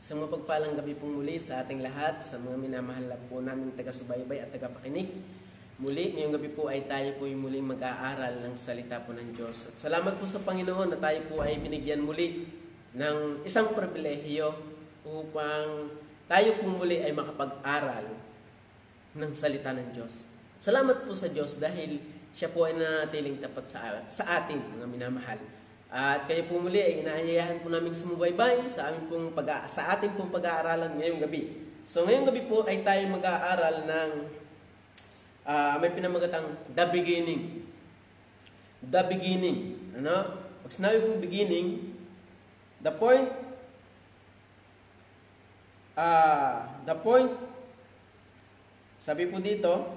Isang mapagpalang gabi pong muli sa ating lahat, sa mga minamahal po namin taga-subaybay at taga-pakinig. Muli, ngayong gabi po ay tayo po muling mag-aaral ng salita po ng Diyos. At salamat po sa Panginoon na tayo po ay binigyan muli ng isang pribilehiyo upang tayo po muli ay makapag-aral ng salita ng Diyos. Salamat po sa Diyos dahil siya po ay nanatiling tapat sa atin, mga minamahal. At kayo po muli ay inaanyayahan po namin sumubaybay sa ating pong pag-aaralan ngayong gabi. So ngayong gabi po ay tayo mag-aaral ng may pinamagatang The Beginning. The Beginning. Ano? Pag sinabi pong beginning, the point, sabi po dito,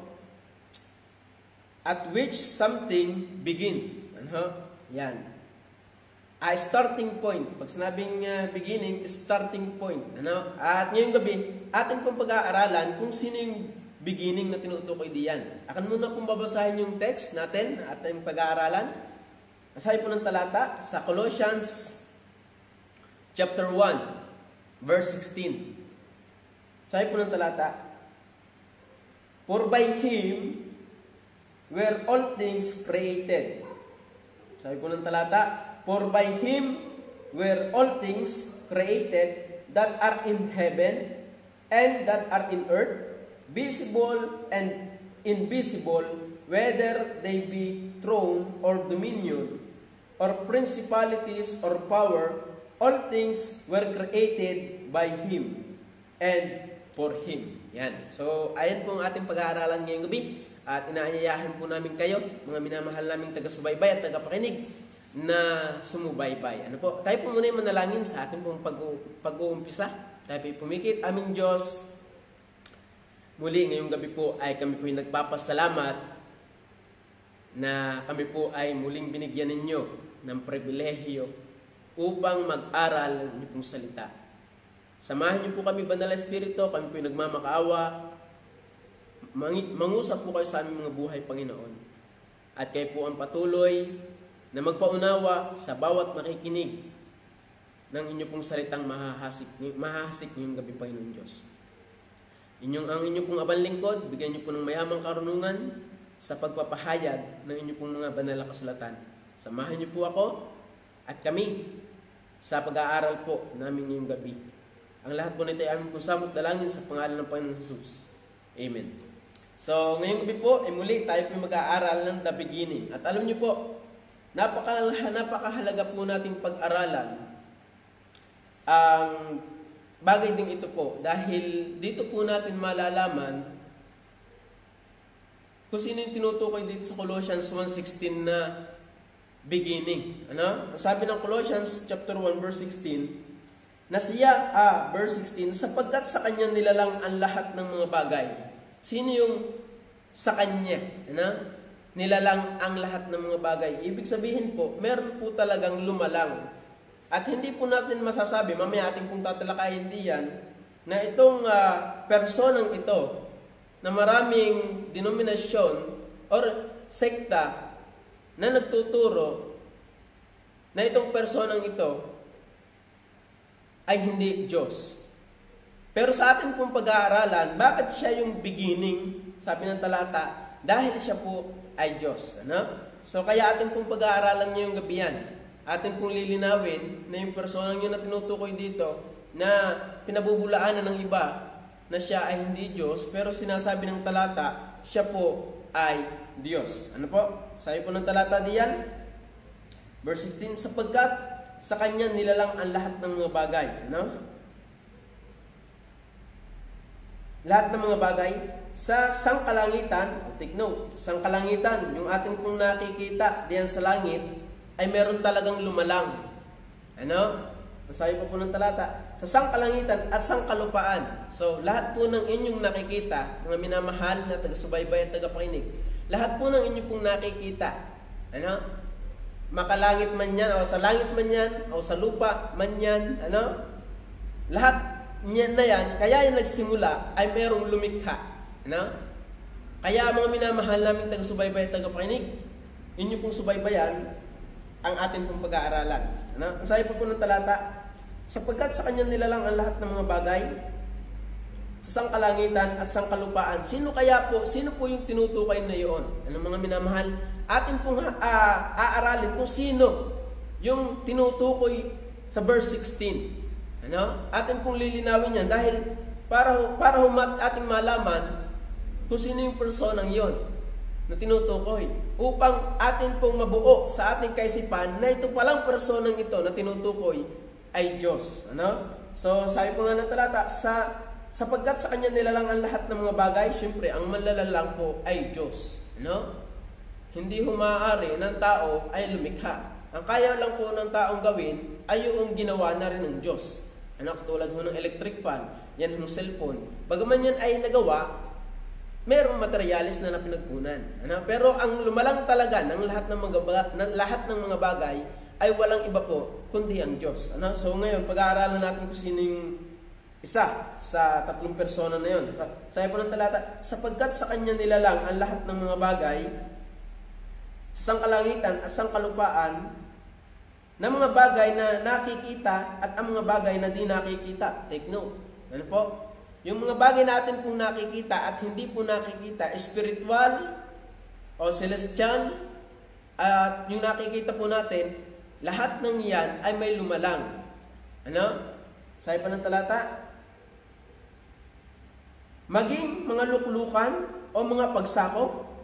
at which something begin. Ano? Yan. Starting point. Pag sinabing beginning, starting point. Ano? At ngayong gabi, atin pong pag-aaralan kung sino yung beginning na tinutukoy diyan. Akan muna pong babasahin yung text natin na ating pag-aaralan. Basahin po ng talata sa Colossians chapter 1, verse 16. Basahin po ng talata. For by Him were all things created. Basahin po ng talata. For by Him were all things created that are in heaven and that are in earth, visible and invisible, whether they be throne or dominion, or principalities or power, all things were created by Him and for Him. Yan. So, ayan po ang ating pag-aaralan ngayong gabi. At inaanyayahan po namin kayo, mga minamahal naming taga-subaybay at taga-pakinig, na sumubaybay. Ano po? Tayo po muna yung manalangin sa ating pong pag-uumpisa. Tayo po pumikit. Aming Diyos, muli ngayong gabi po ay kami po yung nagpapasalamat na kami po ay muling binigyan ninyo ng pribilehiyo upang mag-aral ng inyong pong salita. Samahan niyo po kami, Banal na Espiritu, kami po yung nagmamakaawa. Mangusap po kayo sa aming mga buhay, Panginoon. At kayo po ang patuloy na magpaunawa sa bawat makikinig ng inyong pong salitang mahahasik ngayong gabi, Panginoon Diyos. Ang inyong pong abang lingkod, bigyan niyo po ng mayamang karunungan sa pagpapahayag ng inyong pong mga banal na kasulatan. Samahan niyo po ako at kami sa pag-aaral po namin ngayong gabi. Ang lahat po nito ay aming pong samot dalangin sa pangalan ng Panginoon Jesus. Amen. So, ngayong gabi po, ay muli tayo po mag-aaral ng The Beginning. At alam niyo po, napakahalaga po nating pag-aralan ang bagay din ito po dahil dito po natin malalaman kung sino yung tinutukoy dito sa Colossians 1:16 na beginning. Ano? Sabi ng Colossians chapter 1 verse 16 na siya, verse 16, sapagkat sa kanya nilalang ang lahat ng mga bagay. Sino yung sa kanya? Ano? Nilalang ang lahat ng mga bagay. Ibig sabihin po, meron po talagang lumalang. At hindi po natin masasabi, mamaya ating pong tatalakayin diyan, na itong personang ito, na maraming denominasyon or sekta na nagtuturo na itong personang ito ay hindi Diyos. Pero sa ating pong pag-aaralan, bakit siya yung beginning, sabi ng talata, dahil siya po ay Diyos. Ano? So, kaya ating pong pag-aaralan ngayong gabi yan. Ating pong lilinawin na yung personang yun na tinutukoy dito na pinabubulaanan ng iba na siya ay hindi Diyos, pero sinasabi ng talata, siya po ay Diyos. Ano po? Sabi po ng talata diyan, verse 16, sapagkat sa Kanya nilalang ang lahat ng mga bagay. Ano? Lahat ng mga bagay sa sangkalangitan, take note, sangkalangitan, yung ating pong nakikita diyan sa langit, ay meron talagang lumalang. Ano? Masabi po ng talata, sa sangkalangitan at sangkalupaan. So, lahat po ng inyong nakikita, mga minamahal na taga-subaybay at taga-pakinig, lahat po ng inyong pong nakikita, ano? Makalangit man yan, o sa langit man yan, o sa lupa man yan, ano? Lahat na yan, kaya yung nagsimula ay merong lumikha. Ano? Kaya mga minamahal namin taga-subaybay at taga-pakinig, inyo pong subaybayan ang ating pong pag-aaralan. Ano? Ang sabi po ng talata, Sapagkat sa Kanya nilalang ang lahat ng mga bagay sa sangkalangitan at sangkalupaan. Sino po yung tinutukoy na iyon? Ano mga minamahal? Atin pong aaralin kung sino yung tinutukoy sa verse 16. Atin pong lilinawin yan dahil para ating malaman kung sino yung personang yon na tinutukoy. Upang atin pong mabuo sa ating kaisipan na ito palang personang ito na tinutukoy ay Diyos. So sabi po nga ng talata, sapagkat sa Kanya nilalang ang lahat ng mga bagay, syempre, ang manlalalang po ay Diyos. Hindi maaari ng tao ay lumikha. Ang kaya lang po ng taong gawin ay yung ginawa na rin ng Diyos. Katulad ho ng electric fan, yan ng cellphone. Bagaman yan ay nagawa, merong materialis na pinagkunan. Pero ang lumalang talaga ng lahat ng mga bagay ay walang iba po kundi ang Diyos. So ngayon, pag-aaralan natin kung sino yung isa sa tatlong persona na yun. Sabi po ng talata, sapagkat sa Kanya nilalang ang lahat ng mga bagay sa sangkalangitan at sangkalupaan, na mga bagay na nakikita at ang mga bagay na di nakikita. Take note. Yung mga bagay natin pong nakikita at hindi po nakikita, spiritual o celestial, at yung nakikita po natin, lahat ng yan ay may lumalang. Sabi pa ng talata, maging mga luklukan o mga pagsakop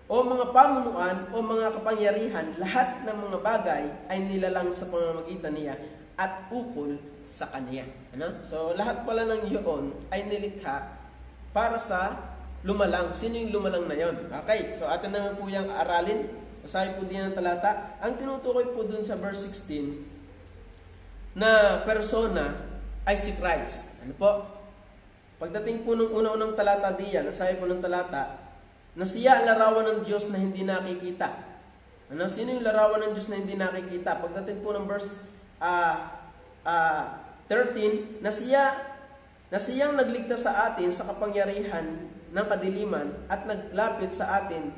o mga pamunuan o mga kapangyarihan, lahat ng mga bagay ay nilalang sa pamamagitan niya at ukol sa Kanya. So lahat pala ng iyon ay nilikha para sa lumalang. Sino yung lumalang na yon? Okay, so atin naman po yung aralin. Sabi po din ng talata, ang tinutukoy po dun sa verse 16 na persona ay si Christ. Pagdating po ng una-unang talata diyan, sabi po ng talata, na siya ang larawan ng Diyos na hindi nakikita. Sino yung larawan ng Diyos na hindi nakikita? Pagdating po ng verse 13, na siyang nagligtas sa atin sa kapangyarihan ng kadiliman at naglapit sa atin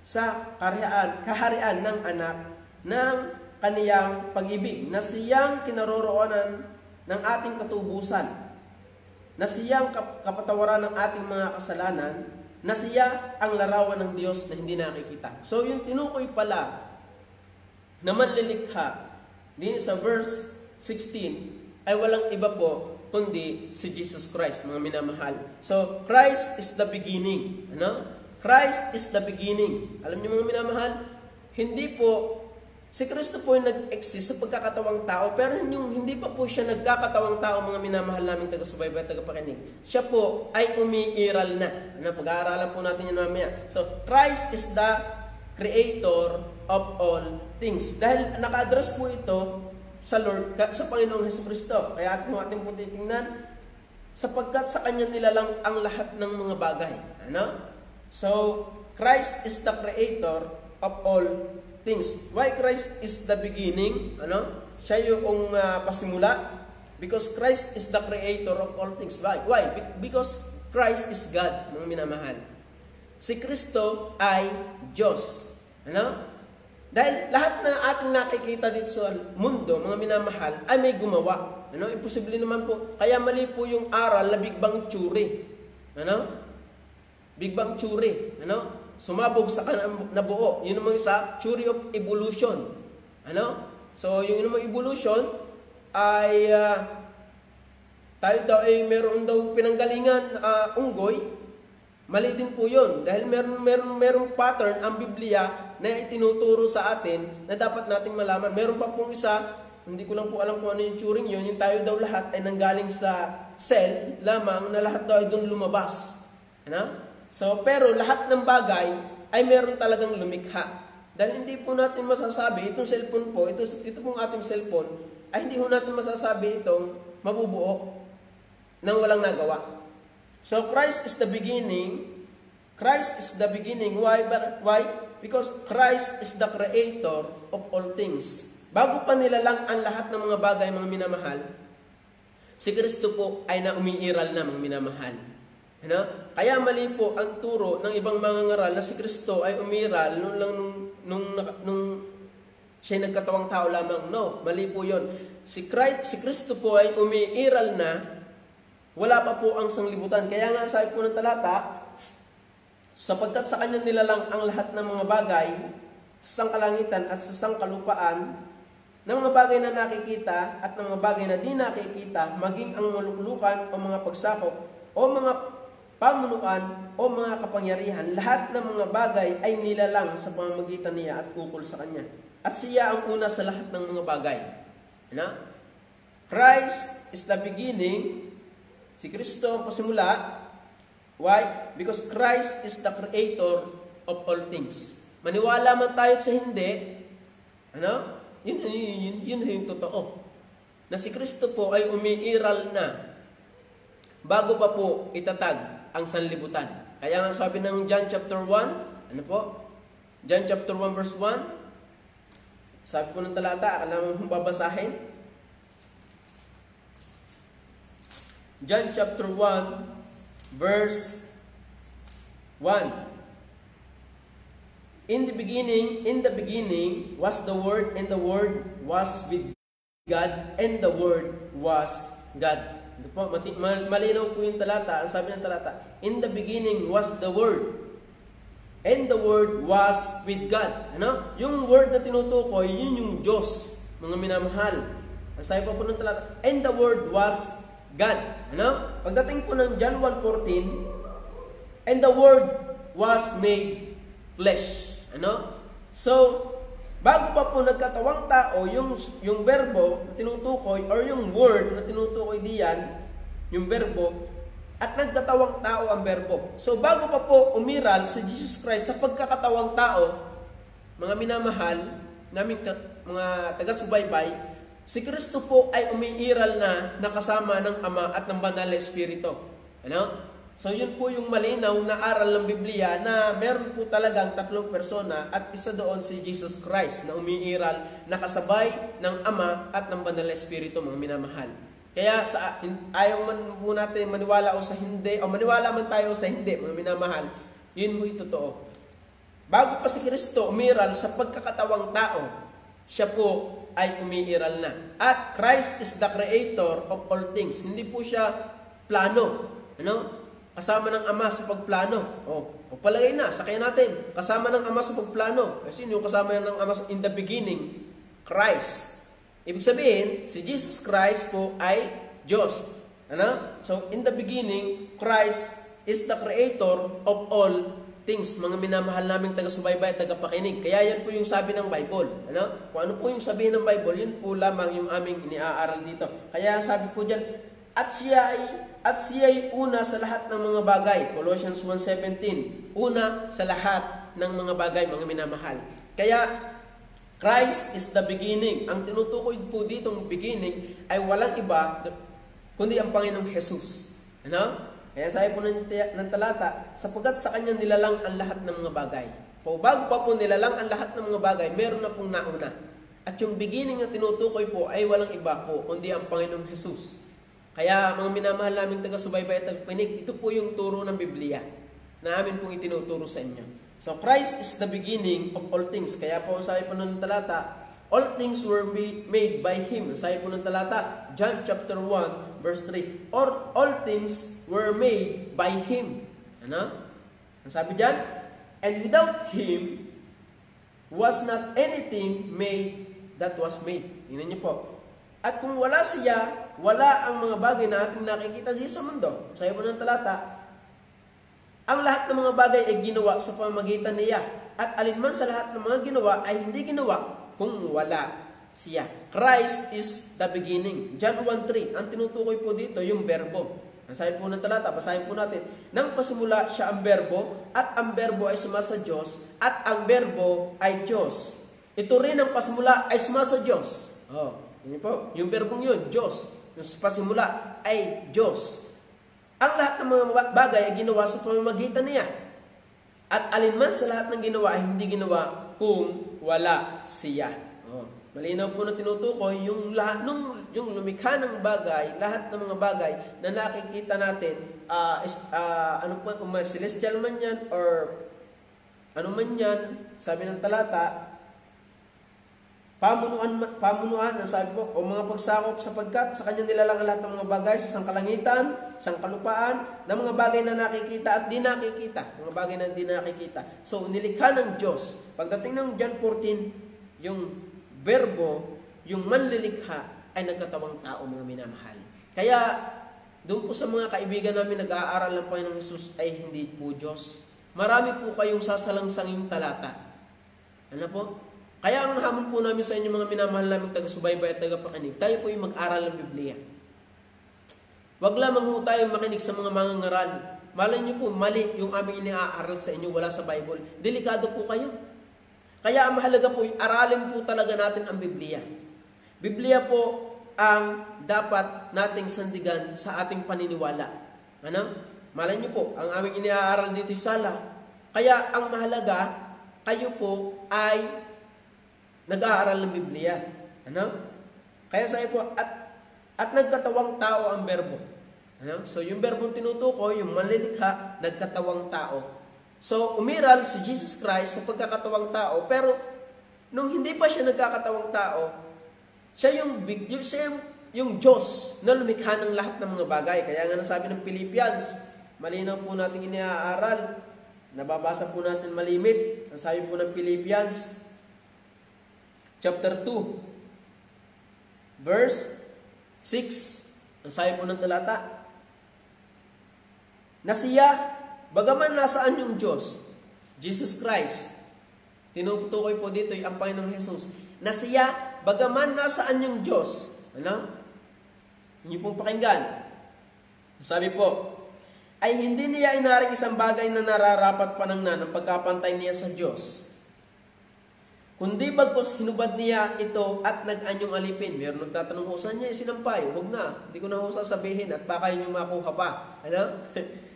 sa kaharian ng anak ng kaniyang pag-ibig, na siyang kinaroroonan ng ating katubusan, na siyang kapatawaran ng ating mga kasalanan, na siya ang larawan ng Diyos na hindi nakikita. So yung tinukoy pala na manlilikha din sa verse 16 ay walang iba po kundi si Jesus Christ, mga minamahal. So Christ is the beginning. Christ is the beginning. Alam niyo mga minamahal, hindi po si Kristo po yung nag-exist sa pagkakatawang tao, pero hindi pa po siya nagkakatawang tao, mga minamahal namin taga-subaybay at tagapakinig. Siya po ay umiiral na. Pag-aaralan po natin yan mamaya. So, Christ is the creator of all things. Dahil naka-address po ito sa Panginoong Jesucristo. Kaya ating po titingnan, sapagkat sa Kanya nilalang ang lahat ng mga bagay. So, Christ is the creator of all things. Why Christ is the beginning? Siya yung pasimula. Because Christ is the creator of all things. Why? Because Christ is God, mga minamahal. Si Kristo ay Diyos. Dahil lahat na ating nakikita dito sa mundo, mga minamahal, ay may gumawa. Imposible naman po. Kaya mali po yung aral na Big Bang Theory. Big Bang Theory. Sumabog sa nabuo. Yun naman isa, theory of evolution. So, yung naman evolution ay tayo daw ay meron daw pinanggalingan unggoy. Mali din po yun. Dahil merong pattern ang Biblia na itinuturo sa atin na dapat nating malaman. Meron pa pong isa, hindi ko lang po alam kung ano yung turing yun, yung tayo daw lahat ay nanggaling sa cell lamang na lahat daw ay doon lumabas. So, pero lahat ng bagay ay meron talagang lumikha. Dahil hindi po natin masasabi, itong cellphone po, ito pong ating cellphone, ay hindi po natin masasabi itong mabubuo nang walang nagawa. So, Christ is the beginning. Christ is the beginning. Why? Because Christ is the creator of all things. Bago pa nilalang ang lahat ng mga bagay, mga minamahal, si Kristo po ay na umiiral na, mga minamahal. Kaya mali po ang turo ng ibang mga ngaral na si Kristo ay umiral nung Siya'y nagkatawang tao lamang. No, mali po yun. Si Kristo po ay umiiral na, wala pa po ang sanglibutan. Kaya nga sabi po ng talata, sapagkat sa kanya nilalang ang lahat ng mga bagay, sa sangkalangitan at sa sangkalupaan, ng mga bagay na nakikita at ng mga bagay na di nakikita, maging ang maluklukan o mga pagsakop o mga pamunuan o mga kapangyarihan, lahat ng mga bagay ay nilalang sa pamamagitan niya at ukol sa kanya. At siya ang una sa lahat ng mga bagay. Ano? Christ is the beginning. Si Kristo ang pasimula. Why? Because Christ is the creator of all things. Maniwala man tayo sa hindi, ano? Yun yung totoo. Na si Kristo po ay umiiral na bago pa po itatag ang sanlibutan. Kaya nga sabi ng John chapter 1, ano po? John chapter 1 verse 1, sabi po ng talata, alam mo babasahin? John chapter 1 verse 1. In the beginning was the Word, and the Word was with God, and the Word was God. Ito po, malinaw po yung talata. Ang sabi ng talata, in the beginning was the Word, and the Word was with God. Ano? Yung Word na tinutukoy, yun yung Diyos, mga minamahal. Ang sabi po ng talata, and the Word was God. Ano? Pagdating po ng John 1:14, and the Word was made flesh. Ano? So, bago pa po nagkatawang tao, yung verbo na tinutukoy, or yung word na tinutukoy diyan, yung verbo, at nagkatawang tao ang verbo. So, bago pa po umiral si Jesus Christ sa pagkakatawang tao, mga minamahal, naming mga taga-subaybay, si Kristo po ay umiiral na nakasama ng Ama at ng Banal na Espiritu. Ano? So yun po yung malinaw na aral ng Biblia na meron po talagang tatlong persona at isa doon si Jesus Christ na umiiral, nakasabay ng Ama at ng Banal na Espiritu, mga minamahal. Kaya ayaw man po natin maniwala o sa hindi, o maniwala man tayo sa hindi, mga minamahal, yun po yung totoo. Bago pa si Kristo umiral sa pagkakatawang tao, siya po ay umiiral na. At Christ is the creator of all things. Hindi po siya plano. Ano? Kasama ng Ama sa pagplano. Pagpalagay na, sakay natin. Kasama ng Ama sa pagplano. Kasi yung kasama ng Ama in the beginning, Christ. Ibig sabihin, si Jesus Christ po ay Diyos. Ano? So, in the beginning, Christ is the creator of all things. Mga minamahal naming taga-subaybay at taga-pakinig. Kaya yan po yung sabi ng Bible. Ano? Kung ano po yung sabihin ng Bible, yun po lamang yung aming iniaaral dito. Kaya sabi po dyan, at siya ay una sa lahat ng mga bagay. Colossians 1:17. Una sa lahat ng mga bagay, mga minamahal. Kaya, Christ is the beginning. Ang tinutukoy po ditong beginning ay walang iba kundi ang Panginoong Jesus. Ano? Kaya sabi po ng talata, sapagkat sa Kanya nilalang ang lahat ng mga bagay. Bago pa po nilalang ang lahat ng mga bagay, meron na pong nauna. At yung beginning na tinutukoy po ay walang iba po kundi ang Panginoong Jesus. Kaya mga minamahal naming taga-subaybay at taga-pakinig, ito po yung turo ng Biblia na amin pong itinuturo sa inyo. So Christ is the beginning of all things. Kaya po sabi po ng talata, all things were made by Him. Sabi po ng talata, John chapter 1 verse 3, all things were made by Him. Ano? Ang sabi dyan, and without Him was not anything made that was made. Tingnan niyo po. At kung wala siya, wala ang mga bagay na ating nakikita dito sa mundo. Sabi po ng talata, ang lahat ng mga bagay ay ginawa sa pamamagitan niya. At alinman sa lahat ng mga ginawa ay hindi ginawa kung wala siya. Christ is the beginning. John 1:3. Ang tinutukoy po dito yung verbo. Sabi po ng talata, basahin po natin. Nang pasimula siya ang verbo, at ang verbo ay sumasa Diyos, at ang verbo ay Diyos. Ito rin ang pasimula ay sumasa Diyos. Yun po, yung verbong yun, Diyos. Yung pasimula ay Diyos. Ang lahat ng mga bagay ay ginawa sa pamamagitan niya. At alinman sa lahat ng ginawa ay hindi ginawa kung wala siya. Malinaw po na tinutukoy yung lahat yung lumikha ng bagay, lahat ng mga bagay na nakikita natin, ano po, kung celestial man yan or ano man yan, sabi ng talata, pamunuan, ang sabi po, o mga pagsakop sapagkat sa kanya nilalang ang lahat ng mga bagay sa sangkalangitan, sangkalupaan, na mga bagay na nakikita at di nakikita. Mga bagay na di nakikita. So, nilikha ng Diyos. Pagdating ng John 14, yung verbo, yung manlilikha, ay nagkatawang tao, mga minamahal. Kaya, doon po sa mga kaibigan namin nag-aaral ng Panginoong Hesus ay hindi po Diyos. Marami po kayong sasalangsanging talata. Ano po? Kaya ang hamon po namin sa inyo mga minamahal namin taga-subaybay at taga-pakinig, tayo po yung mag-aral ng Biblia. Huwag lamang po tayo makinig sa mga mangangaral. Malay niyo po, mali yung aming iniaaral sa inyo, wala sa Bible. Delikado po kayo. Kaya ang mahalaga po, aralin po talaga natin ang Biblia. Biblia po ang dapat nating sandigan sa ating paniniwala. Ano? Malay niyo po, ang aming iniaaral dito sa sala. Kaya ang mahalaga, kayo po ay nag-aaral ng Biblia. Ano? Kaya sabi po, at nagkatawang tao ang berbo. Ano? So, yung berbong tinutukoy, yung manlilikha, nagkatawang tao. So, umiral si Jesus Christ sa pagkakatawang tao, pero nung hindi pa siya nagkakatawang tao, siya yung Diyos na lumikha ng lahat ng mga bagay. Kaya nga nasabi ng Philippians, malinaw po natin iniaaral, nababasa po natin malimit. Ang sabi po ng Philippians, chapter 2, verse 6, ang sabi po ng talata, na siya, bagaman nasaan yung Diyos, Jesus Christ, tinutukoy po dito yung Panginoong Jesus, na siya, bagaman nasaan yung Diyos, ano? Hindi pong pakinggan. Sabi po, ay hindi niya inaring isang bagay na nararapat panangnan ang pagkapantay niya sa Diyos. Kundi bagkos hinubad niya ito at nag-anyong alipin. Meron nagtatanong ko, saan niya sinampay? Huwag na, hindi ko na ho sasabihin at baka yun yung makuha pa. Ano?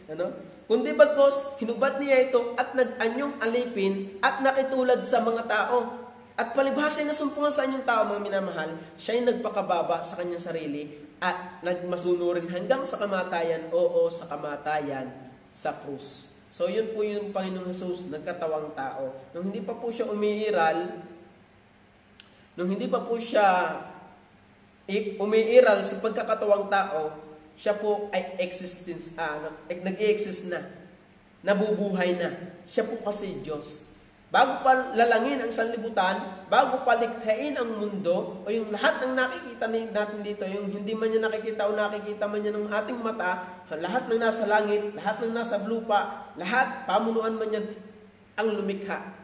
Ano? Kundi bagkos hinubad niya ito at nag-anyong alipin at nakitulad sa mga tao. At palibhasa na sumpungan sa anyong tao, mga minamahal, siya yung nagpakababa sa kanyang sarili at nagmasunurin hanggang sa kamatayan, sa kamatayan sa krus. So, yun po yung Panginoong Jesus, nagkatawang tao. Nung hindi pa po siya umiiral sa pagkakatawang tao, siya po ay nag-i-exist na, nabubuhay na. Siya po kasi Diyos. Bago pa lalangin ang sanlibutan, bago pa likhain ang mundo, o yung lahat ng nakikita natin dito, yung hindi man niya nakikita o nakikita man niya ng ating mata, lahat ng nasa langit, lahat ng nasa lupa, lahat, pamunuan man yan, ang lumikha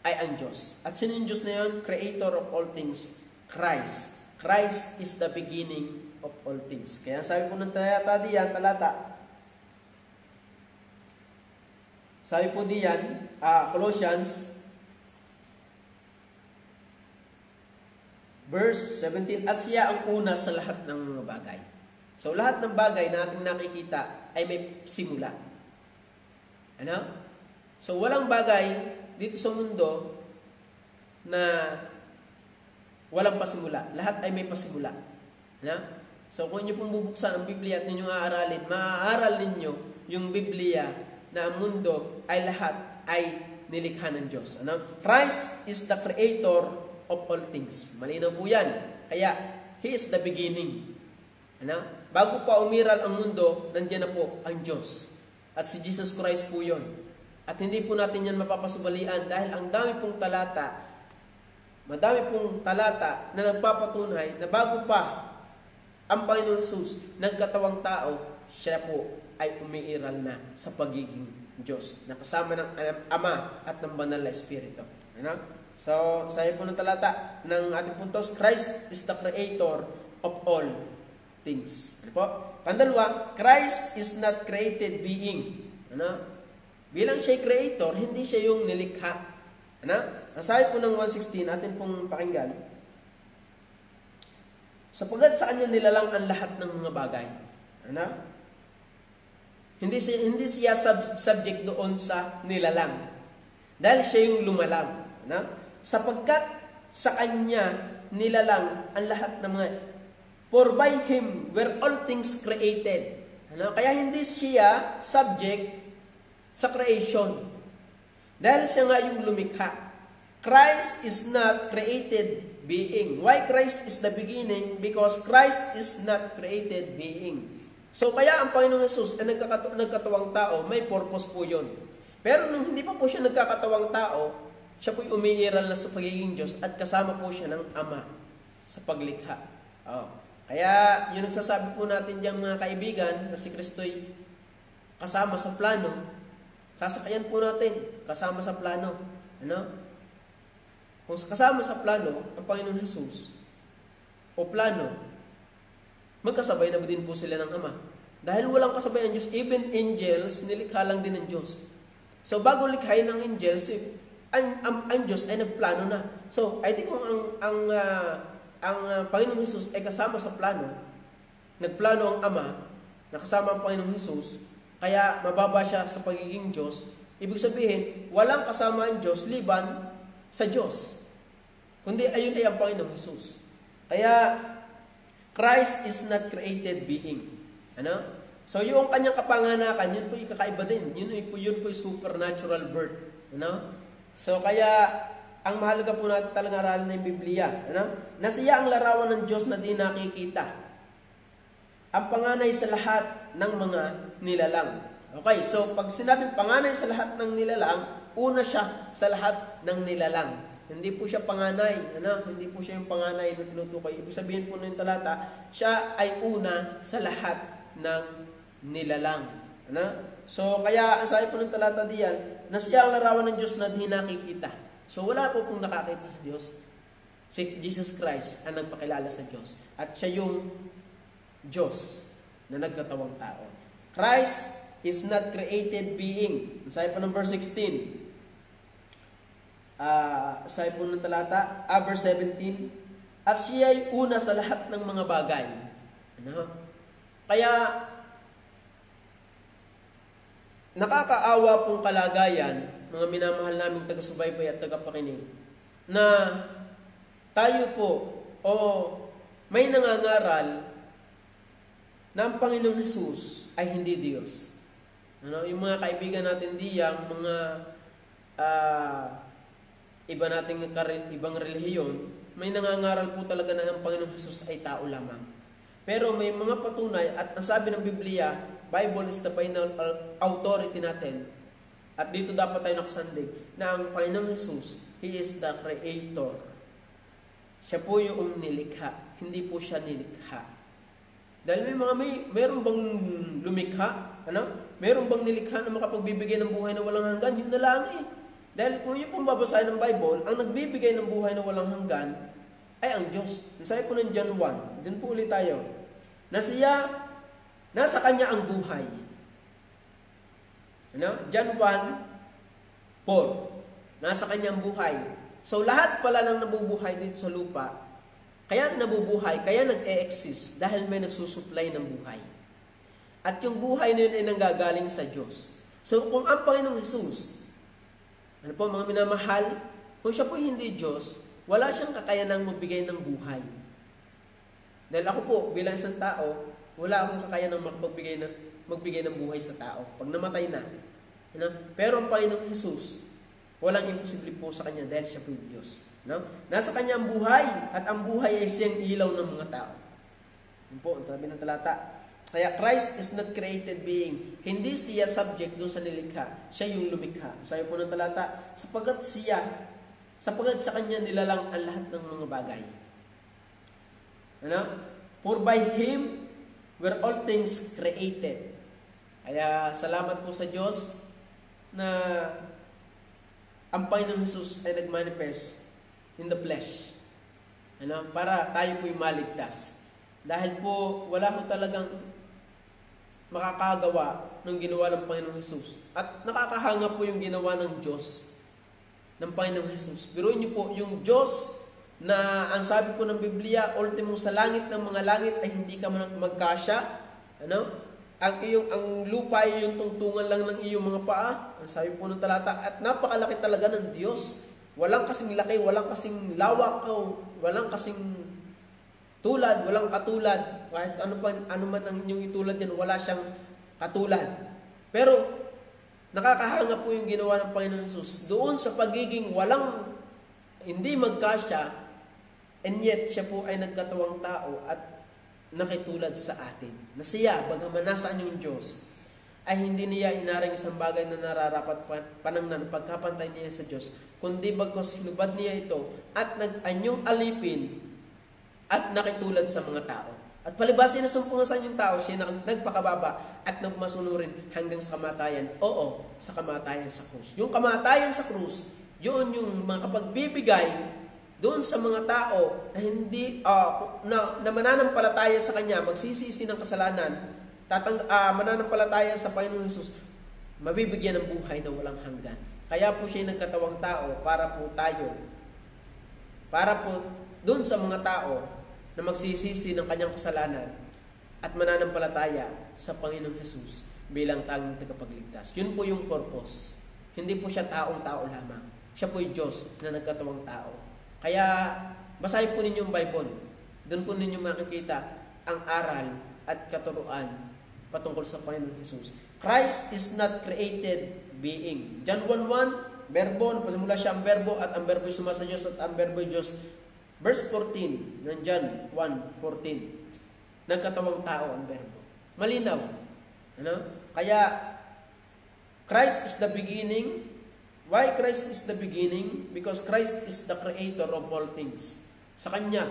ay ang Diyos. At sino yung Diyos na yun? Creator of all things, Christ. Christ is the beginning of all things. Kaya sabi po ng talata, sabi po diyan, Colossians, verse 17, at siya ang una sa lahat ng mga bagay. So, lahat ng bagay na ating nakikita ay may simula. Ano? So, walang bagay dito sa mundo na walang pasimula. Lahat ay may pasimula. Ano? So, kung inyo pong bubuksan ang Biblia at ninyong aaralin, maaaral ninyo yung Biblia na ang mundo ay lahat ay nilikha ng Diyos. Ano? Christ is the creator of all things. Malinaw po yan. Kaya, He is the beginning. Ano? Bago pa umiral ang mundo, nandiyan na po ang Diyos. At si Jesus Christ po yun. At hindi po natin yan mapapasubalian dahil ang dami pong talata, madami pong talata na nagpapatunay na bago pa ang Panginoong Jesus nagkatawang tao, siya po ay umiiral na sa pagiging Diyos, na kasama ng Ama at ng Banal na Espiritu. Ano? So, sabi po ng talata ng ating puntos, Christ is the creator of all things. Ano po? Pandalawa, Christ is not created being. Ano? Bilang siya creator, hindi siya yung nilikha. Ano? Ang sabi po ng 1:16, atin pong pakinggan, sapagkat sa kanya nilalang ang lahat ng mga bagay. Ano? Hindi siya subject doon sa nilalang. Dahil siya yung lumalang. No? Sapagkat sa kanya nilalang ang lahat ng mga, for by Him were all things created. Ano? Kaya hindi siya subject sa creation. Dahil siya nga yung lumikha. Christ is not created being. Why Christ is the beginning? Because Christ is not created being. So kaya ang Panginoong Jesus ay nagkatawang tao, may purpose po yun. Pero nung hindi pa po siya nagkakatawang tao, siya po'y umiiral na sa pagiging Diyos at kasama po siya ng Ama sa paglikha. Kaya yung nagsasabi po natin diyang mga kaibigan na si Kristo'y kasama sa plano, sasakayan po natin kasama sa plano. Kung kasama sa plano ang Panginoong Jesus o plano, magkasabay na din po sila ng Ama. Dahil walang kasabay ang Diyos, even angels, nilikha lang din ng Diyos. So bago likhain ng angels, ang Diyos ay nagplano na. So I think kung ang Panginoong Jesus ay kasama sa plano, nagplano ang Ama, nakasama ang Panginoong Jesus, kaya mababa siya sa pagiging Diyos, ibig sabihin, walang kasama ang Diyos liban sa Diyos. Kundi ayun ay ang Panginoong Jesus. Kaya Christ is not created being. So yung kanyang kapanganakan, yun po yung kakaiba din. Yun po yung supernatural birth. So kaya ang mahalaga po natin talaga aralin ng Biblia, na siya ang larawan ng Diyos na di nakikita. Ang panganay sa lahat ng mga nilalang. Okay, so pag sinabing panganay sa lahat ng nilalang, una siya sa lahat ng nilalang. Hindi po siya panganay, hindi po siya yung panganay na tinutukoy. Ibig sabihin po ng talata, siya ay una sa lahat ng nilalang. So kaya ang sabi po ng talata diyan, na siya ang larawan ng Diyos na di nakikita. So wala po pong nakakita sa Diyos. Si Jesus Christ ang nagpakilala sa Diyos. At siya yung Diyos na nagkatawang tao. Christ is not created being. Sabi po ng verse 16. Sabi po ng talata, verse 17. At siya ay una sa lahat ng mga bagay. Kaya nakakaawa pong kalagayan, mga minamahal naming taga-subaybay at taga-pakinig, na tayo po o may nangangaral na ang Panginoong Jesus ay hindi Diyos. Yung mga kaibigan natin diyang, mga ibang relihiyon, may nangangaral po talaga na ang Panginoong Jesus ay tao lamang. Pero may mga patunay at ang sabi ng Biblia, Bible is the final authority natin. At dito dapat tayo nakasandig na ang Panginoong Jesus, He is the Creator. Siya po yung nilikha, hindi po siya nilikha. Dahil mayroon bang lumikha? Mayroon bang nilikha na makapagbibigay ng buhay na walang hanggan? Yun na lang eh. Dahil kung yun pong babasahin ng Bible, ang nagbibigay ng buhay na walang hanggan ay ang Diyos. Sabi po ng John 1, din po ulit tayo, na siya, nasa Kanya ang buhay. John 1:4, nasa Kanya ang buhay. So lahat pala ng nabubuhay dito sa lupa, kaya nabubuhay, kaya nag-e-exist dahil may nagsusupply ng buhay. At yung buhay na yun ay nanggagaling sa Diyos. So kung ang Panginoong Jesus, mga minamahal, kung siya po hindi Diyos, wala siyang kakayanang magbigay ng buhay. Dahil ako po, bilang isang tao, wala akong kakayanang magbigay ng buhay sa tao pag namatay na. Pero ang Panginoong Jesus, walang imposible po sa Kanya dahil siya po yung Diyos. Nasa Kanya ang buhay, at ang buhay ay siyang ilaw ng mga tao. Yun po, ang sabi ng talata. Kaya Christ is not created being. Hindi siya subject doon sa nilikha. Siya yung lumikha. Sabi po ng talata, sapagat sa Kanya nilalang ang lahat ng mga bagay. For by Him were all things created. Kaya salamat po sa Diyos na ang Panginoong Jesus ay nagmanifest in the flesh. Para tayo po'y maligtas. Dahil po wala po talagang makakagawa ng ginawa ng Panginoong Jesus. At nakakahanga po yung ginawa ng Diyos, ng Panginoong Jesus. Pero niyo po, yung Diyos na ang sabi po ng Biblia, ultimo sa langit ng mga langit ay hindi ka magkasya. Ang lupa ay yung tungtungan lang ng iyong mga paa. Ang sabi po ng talata, at napakalaki talaga ng Diyos. Walang kasing laki, walang kasing lawak, walang kasing tulad, walang katulad. Kahit ano man ang inyong itulad yan, wala siyang katulad. Pero nakakahanga po yung ginawa ng Panginoon Jesus doon sa pagiging hindi magkasya, And yet, siya po ay nagkatawang tao at nakitulad sa atin. Na siya, bagaman nasaan yung Diyos, ay hindi niya inaring isang bagay na nararapat panangnan pagkapantay niya sa Diyos, kundi bagkos hinubad niya ito at nag-anyong alipin at nakitulad sa mga tao. At palibasin na sumpungasan yung tao, siya nagpakababa at nagmasunurin hanggang sa kamatayan. Oo, sa kamatayan sa krus. Yung kamatayan sa krus, yun yung makapagbibigay doon sa mga tao na hindi na mananampalataya sa Kanya, magsisisi ng kasalanan, mananampalataya sa Panginoong Hesus, mabibigyan ng buhay na walang hanggan. Kaya po siya nagkatawang tao para po doon sa mga tao na magsisisi ng kanyang kasalanan at mananampalataya sa Panginoong Hesus bilang tanging tagapagligtas. Yun po yung purpose. Hindi po siya taong-tao lamang. Siya po yung Diyos na nagkatawang tao. Kaya, basahin po ninyo yung Bible. Doon po ninyo makikita ang aral at katuruan patungkol sa Panginoong Hesus. Christ is not created being. John 1:1, verbo, pasimula siya ang verbo at ang verbo ay sumasa Diyos at ang verbo ay Diyos. Verse 14, ng John 1:14, nagkatawang tao ang verbo. Malinaw. Ano? Kaya, Christ is the beginning. Why Christ is the beginning? Because Christ is the creator of all things. Sa Kanya,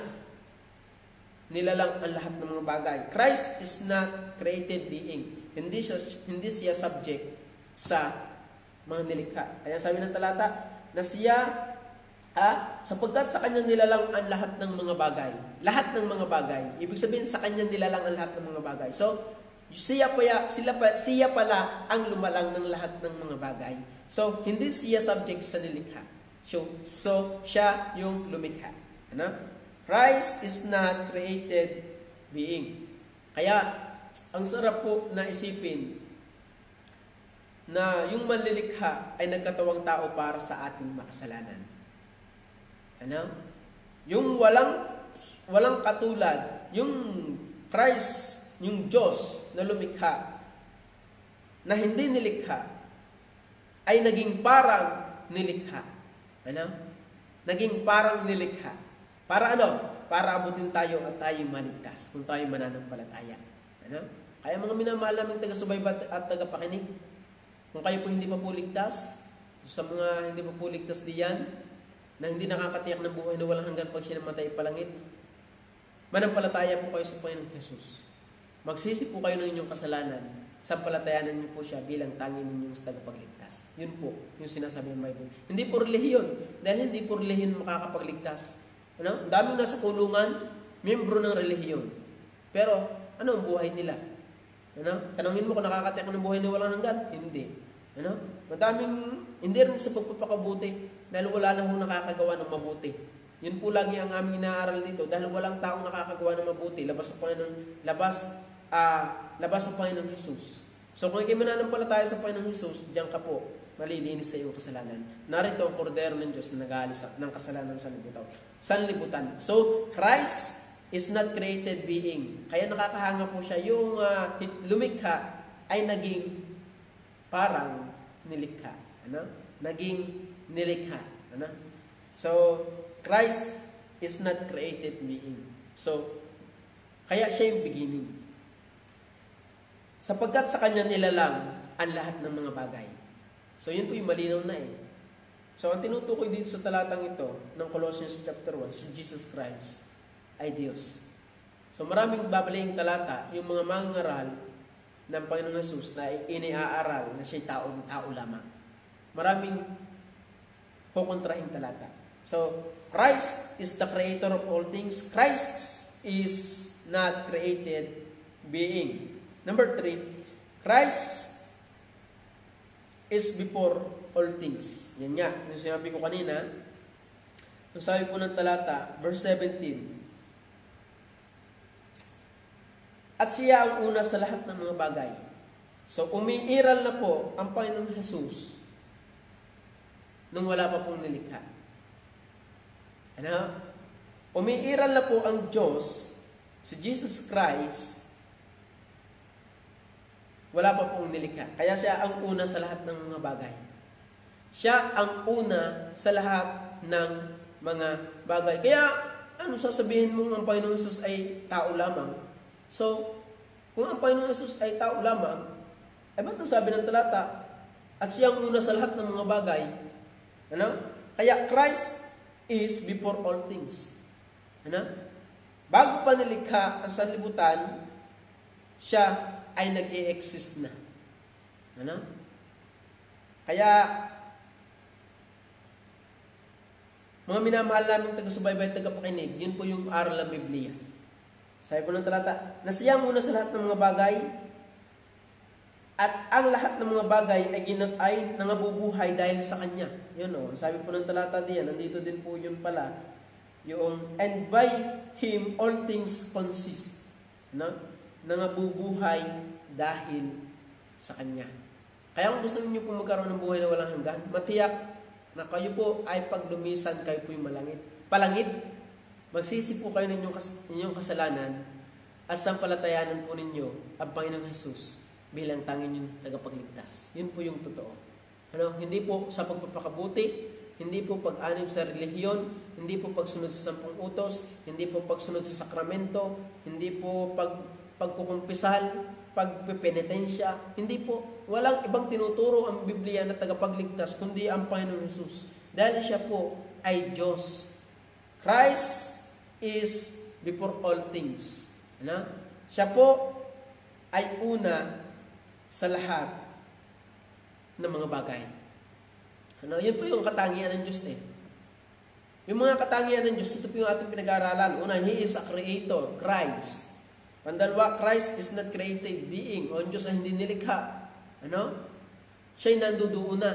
nilalang ang lahat ng mga bagay. Christ is not created being. Hindi siya subject sa mga nilikha. Kaya sabi ng talata, na siya, sapagkat sa Kanya nilalang ang lahat ng mga bagay. Lahat ng mga bagay. Ibig sabihin, sa Kanya nilalang ang lahat ng mga bagay. So, siya pala ang lumalang ng lahat ng mga bagay. So, hindi siya subject sa nilikha. So siya yung lumikha. Ano? Christ is not created being. Kaya, ang sarap po na isipin na yung manlilikha ay nagkatawang tao para sa ating makasalanan. Ano? Yung walang katulad, yung Christ, yung Diyos na lumikha, na hindi nilikha, ay naging parang nilikha. Ano? Naging parang nilikha. Para ano? Para abutin tayo at tayo maligtas kung tayo mananampalataya. Ano? Kaya mga minamahal naming taga-subaybay at taga-pakinig, kung kayo po hindi pa po ligtas, sa mga hindi pa po ligtas diyan, na hindi nakakatiyak ng buhay na walang hanggan pag siya namatay palangit, manampalataya po kayo sa Panginoong Hesus. Magsisi po kayo ng inyong kasalanan, sampalatayanan niyo po siya bilang tanging ninyong tagapagligtas. Yun po, yung sinasabi ng Bible. Hindi po relihiyon, dahil hindi po relihiyon makakapagligtas. Ano? Ang daming nasa kulungan, miyembro ng relihiyon. Pero, ano ang buhay nila? Ano? Tanungin mo kung nakakatiyak ng buhay na walang hanggan? Hindi. Ano? Madaming, hindi rin sa pagpapakabuti, dahil wala na hong nakakagawa ng mabuti. Yun po lagi ang aming inaaral dito, dahil walang taong nakakagawa ng mabuti, labas sa Panginoong Hesus. So kung ikay mananampalataya sa Panginoong Hesus, diyan ka po malilinis sa iyong kasalanan. Narito ang kordero ng Diyos na nag-aalis ng kasalanan sa sanlibutan. So Christ is not created being. Kaya nakakahanga po siya. Yung lumikha ay naging parang nilikha. Ano? Naging nilikha. Ano? So Christ is not created being. So kaya siya yung beginning. Sapagkat sa Kanya nilalang ang lahat ng mga bagay. So, yun po yung malinaw na eh. So, ang tinutukoy dito sa talatang ito ng Colossians chapter 1, si Jesus Christ ay Diyos. So, maraming babalaying talata, yung mga mangaral ng Panginoong Hesus na iniaaral na siya'y tao lamang. Maraming kukontrahing talata. So, Christ is the creator of all things. Christ is not created being. Number 3, Christ is before all things. Yan nga, yung sinabi ko kanina, ang sabi po ng talata, verse 17, at siya ang una sa lahat ng mga bagay. So, umiiral na po ang Panginoong Hesus nung wala pa pong nilikha. Ano? Umiiral na po ang Diyos, si Jesus Christ, wala pa pong nilikha. Kaya siya ang una sa lahat ng mga bagay. Siya ang una sa lahat ng mga bagay. Kaya, ano sasabihin mo ang Panginoong Hesus ay tao lamang? So, kung ang Panginoong Hesus ay tao lamang, ay ba't ang sabi ng talata? At siya ang una sa lahat ng mga bagay. Ano? Kaya Christ is before all things. Ano? Bago pa nilikha ang sanlibutan, siya ay nag-i-exist na. Ano? Kaya, mga minamahal namin taga-subaybay, tagapakinig, yun po yung aral ng Biblia. Sabi po ng talata, na siya muna sa lahat ng mga bagay, at ang lahat ng mga bagay ay nangabubuhay dahil sa Kanya. Yun o, sabi po ng talata diyan, nandito din po yun pala, yung, and by Him all things consist. No? Nangabubuhay dahil sa Kanya. Kaya kung gusto niyo po magkaroon ng buhay na walang hanggan, matiyak na kayo po ay paglumisan, kayo po yung palangit. Magsisi po kayo ng inyong kasalanan at sampalatayanan po ninyo ang Panginoong Hesus bilang tanging yung tagapagligtas. Yun po yung totoo. Ano? Hindi po sa pagpapakabuti, hindi po pag-anib sa relihiyon, hindi po pagsunod sa 10 utos, hindi po pagsunod sa sakramento, hindi po pagkukumpisal, pagpepenitensya, hindi po. Walang ibang tinuturo ang Biblia na tagapagligtas kundi ang Panginoong Hesus. Dahil siya po ay Diyos. Christ is before all things. Ano? Siya po ay una sa lahat ng mga bagay. Ano? Yun po yung katangian ng Diyos eh. Yung mga katangian ng Diyos, ito po yung ating pinag-aaralan. Una, He is a creator, Christ. Pandalwa, Christ is not created being. O ang Diyos ay hindi nilikha. Ano? Siya'y nanduduuna.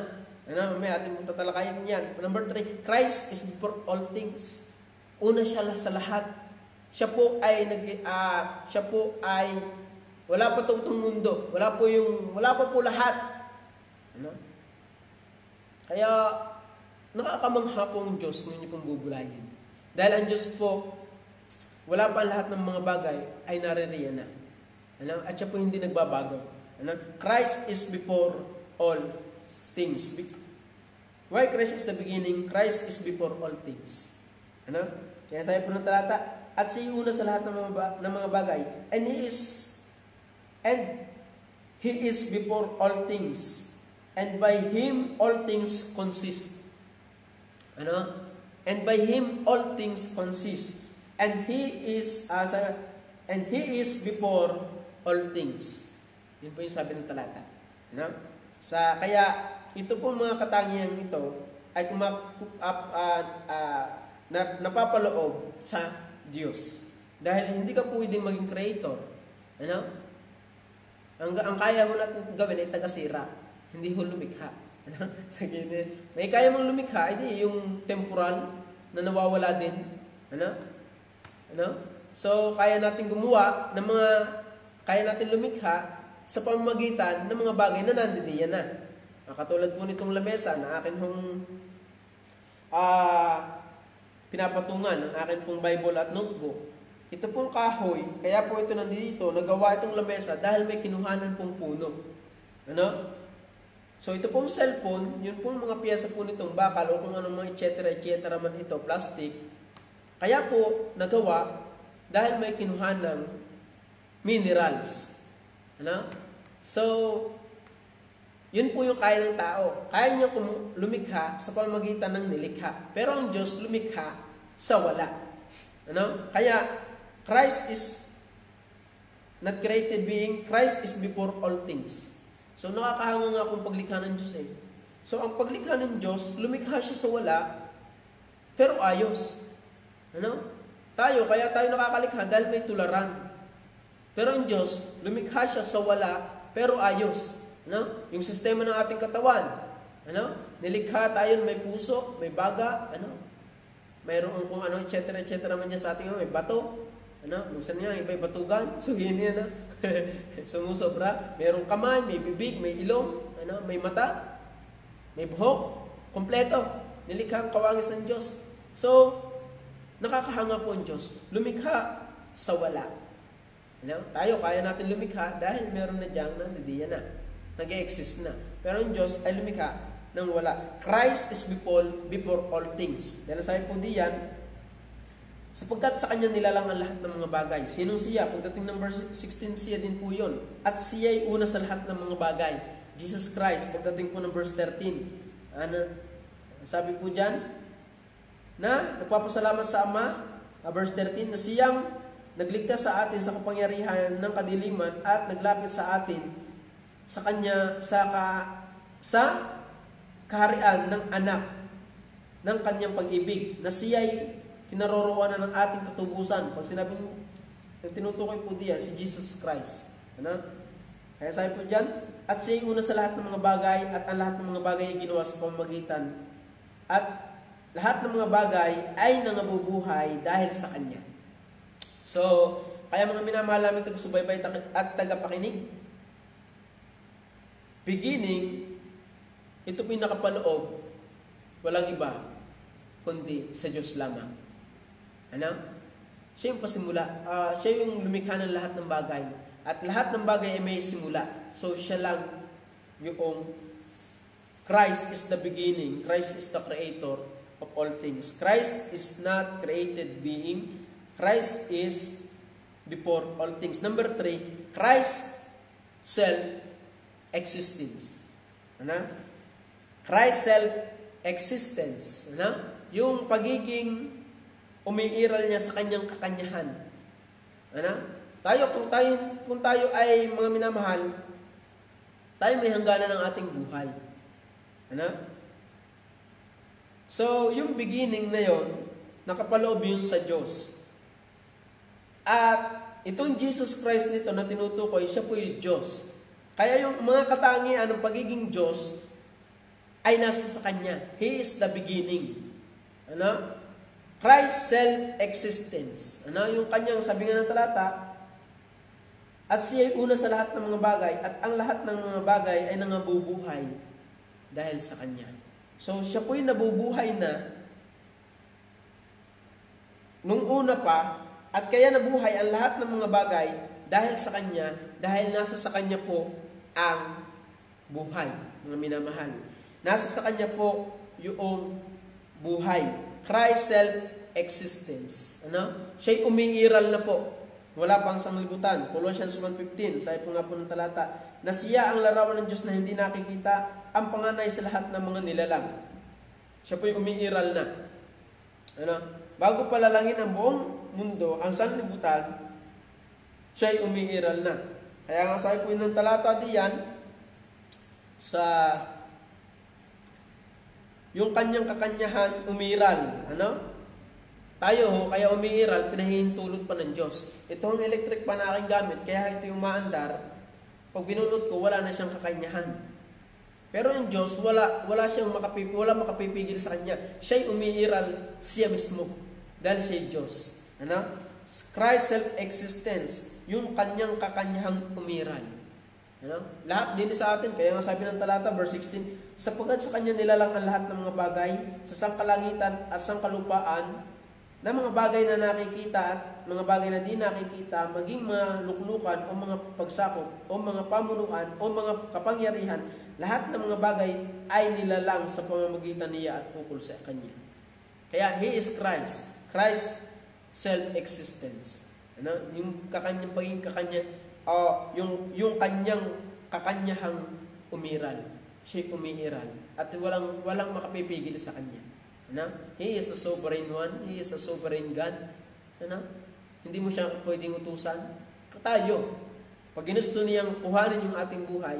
Ano? May ating tatalakayan yan. Number 3, Christ is before all things. Una siya sa lahat. Siya po ay wala pa itong mundo. Wala pa po lahat. Ano? Kaya nakakamangha po ang Diyos nung niyo pong bubulayin. Dahil ang Diyos po, wala pa lahat ng mga bagay ay naririyan na. Ano? At siya po hindi nagbabago. Ano? Christ is before all things. Why Christ is the beginning? Christ is before all things. Ano? Kaya sabi po ng talata, at siya una sa lahat ng mga bagay. And He is before all things. And by Him all things consist. Ano? And by Him all things consist. And He is before all things. Yun po yung sabi ng talata. Ano? Kaya ito po mga katangian ito ay napapaloob sa Diyos. Dahil hindi ka pwedeng maging creator. Ano? Ang kaya mo natin gawin ay taga-sira. Hindi ho lumikha. Ano? May kaya mong lumikha, edi yung temporal na nawawala din. Ano? Ano? So, kaya natin gumawa ng kaya natin lumikha sa pamamagitan ng mga bagay na nandidiyan na. Katulad po nitong lamesa na akin hong pinapatungan ng akin pong Bible at notebook. Ito pong kahoy, kaya po ito nandito, nagawa itong lamesa dahil may kinuhanan pong puno. Ano? So ito pong cellphone, yun pong mga piyesa po nitong bakal o kung anong mga etc. man ito, plastic. Kaya po nagawa dahil may kinuhanan minerals. Ano? So, yun po yung kaya ng tao. Kaya niya lumikha sa pamamagitan ng nilikha. Pero ang Diyos lumikha sa wala. Ano? Kaya, Christ is not created being. Christ is before all things. So, nakakahanga nga kung paglikha ng Diyos eh. So, ang paglikha ng Diyos, lumikha siya sa wala, pero ayos. Ano? Kaya tayo nakakalikha dahil may tularan. Pero ang Diyos, lumikha siya sa wala, pero ayos. Ano? Yung sistema ng ating katawan. Ano? Nilikha tayo may puso, may baga, ano? Mayroon kung ano, etc. man niya sa ating may bato. Ano? Minsan nga, iba'y batugan. So, yun yan, ano? Sumusobra. Mayroong kamay, may bibig, may ilong, ano? May mata, may buhok. Kompleto. Nilikha ang kawangis ng Diyos. So, nakakahanga po ang Diyos. Lumikha sa wala. Ano? Tayo, kaya natin lumikha dahil meron na diyang nandidiyan na. Nag-e-exist na. Pero ang Diyos ay lumikha ng wala. Christ is before all things. Dahil sabi po diyan, Sapagkat sa kanya nilalang ang lahat ng mga bagay. Sinong siya? Pagdating ng verse 16, siya din po yun. At siya ay una sa lahat ng mga bagay. Jesus Christ. Pagdating po ng verse 13. Sabi po dyan, na nagpapasalamat sa Ama, verse 13, na siyang nagligtas sa atin sa kapangyarihan ng kadiliman at naglapit sa atin sa kanya sa kaharian ng anak ng kanyang pag-ibig, na siya'y kinaroroonan ng ating katubusan. Pag sinabing tinutukoy po diyan si Jesus Christ. Ano? Kaya sabi po diyan, at siya'y una sa lahat ng mga bagay, at ang lahat ng mga bagay ay ginawa sa pamamagitan, at lahat ng mga bagay ay nangabubuhay dahil sa kanya. So, kaya mga minamahal namin taga-subaybay at tagapakinig, beginning, ito po yung nakapaloob, walang iba, kundi sa Diyos lamang. Ano? Siya yung pasimula. Siya yung lumikha ng lahat ng bagay. At lahat ng bagay ay may simula. So, siya lang yung Christ is the beginning. Christ is the creator of all things. Christ is not created being. Christ is before all things. Number 3, Christ self-existence. Ano? Christ self-existence. Ano? Yung pagiging umiiral niya sa kanyang kakanyahan. Ano? Kung tayo ay mga minamahal, tayo may hangganan ng ating buhay. Ano? So, yung beginning na yon, nakapaloob yun sa Diyos. At itong Jesus Christ nito na tinutukoy, siya po yung Diyos. Kaya yung mga katangian ng pagiging Diyos ay nasa sa Kanya. He is the beginning. Ano? Christ self-existence. Ano? Yung Kanyang, sabi nga ng talata, at siya ay una sa lahat ng mga bagay, at ang lahat ng mga bagay ay nangabubuhay dahil sa Kanya. So, siya po yung nabubuhay na nung una pa, at kaya nabuhay ang lahat ng mga bagay dahil sa Kanya, dahil nasa sa Kanya po ang buhay, mga minamahal. Nasa sa Kanya po yung buhay. Christ self-existence. Ano? Siya'y umiiral na po. Wala pang sanglibutan. Colossians 1:15, sabi po nga po ng talata, na siya ang larawan ng Diyos na hindi nakikita, ang panganay sa lahat ng mga nilalang. Siya po yung umiiral na. Ano? Bago palalangin ang buong mundo, ang sanlibutan, siya'y umiiral na. Kaya nga sabi po ng talata diyan, sa yung kanyang kakanyahan umiral. Ano? Tayo, kaya umiiral, pinahihintulot pa ng Diyos. Ito ang electric pa na aking gamit, kaya ito yung maandar. Pag binunot ko, wala na siyang kakanyahan. Pero yung Diyos, wala makapipigil sa Kanya. Siya'y umiiral siya mismo. Dahil siya'y Diyos. Ano? Christ self-existence, yung Kanyang kakanyahang umiral. Ano? Lahat din sa atin, kaya nga sabi ng talata, verse 16, sapagkat sa Kanya nilalang ang lahat ng mga bagay, sa sangkalangitan at sangkalupaan, na mga bagay na nakikita at mga bagay na di nakikita, maging mga luklukan o mga pagsakop o mga pamunuan o mga kapangyarihan, lahat ng mga bagay ay nilalang sa pamamagitan niya at ukol sa Kanya. Kaya He is Christ. Christ self-existence. Ano? Yung kakanyang pagiging yung kanyang kakanyahang umiral. Siya'y umiiral. At walang makapipigil sa Kanya. Ano? He is a sovereign one. He is a sovereign God. Ano? Hindi mo siya pwedeng utusan. Tayo, pag ginusto niyang kuhanin yung ating buhay,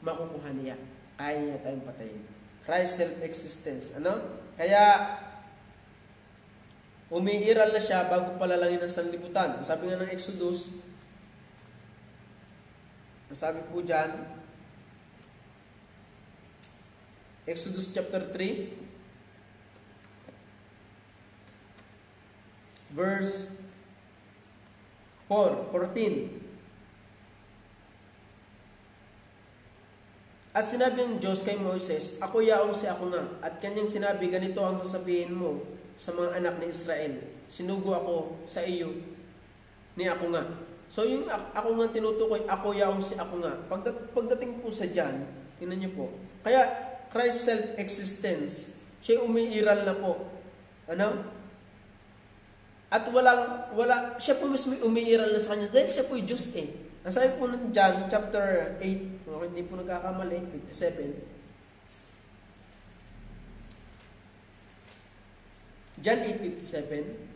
makukuha niya. Kaya niya tayong patayin. Christ self-existence. Ano? Kaya, umiiral na siya bago palalangin ng sanlibutan. Sabi nga ng Exodus, sabi po dyan, Exodus chapter 3, verse 14. At sinabi ng Diyos kay Moises, ako yaong si ako nga. At kanyang sinabi, ganito ang sasabihin mo sa mga anak ni Israel. Sinugo ako sa iyo ni ako nga. So yung ako nga tinutukoy, ako yaong si ako nga. Pagdating po sa dyan, tingnan niyo po. Kaya Christ self-existence, siya umiiral na po. Ano? At siya po mismo umiiral na sa kanya dahil siya po yung Diyos eh. Ang sabi po ng John chapter 8, hindi po nagkakamali, 57. John 8:57.